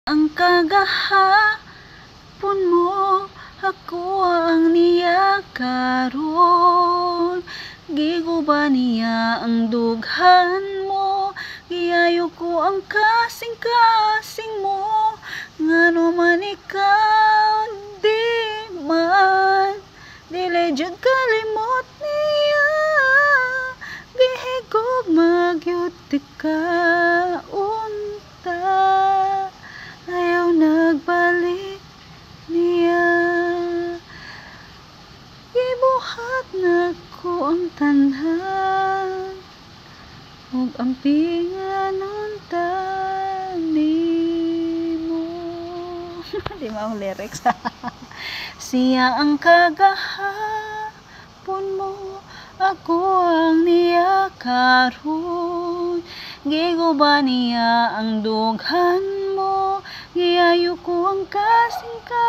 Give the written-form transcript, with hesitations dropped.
Ang kagahapon mo, ako ang niya karon. Giguba niya ang dughan mo, giayo ko ang kasing-kasing mo. Ngano man ikaw, di man dili jud kalimot niya. Gihigog magyud ka unta, ayaw nagbalik niya. Gibuhat na ko ang tanan, ug ampingan unta nimo. Di ba ang lyrics? Siya ang kagahapon mo, ako ang niya karon. Giguba niya ang dughan mo, giayo ko ang kasing-kasing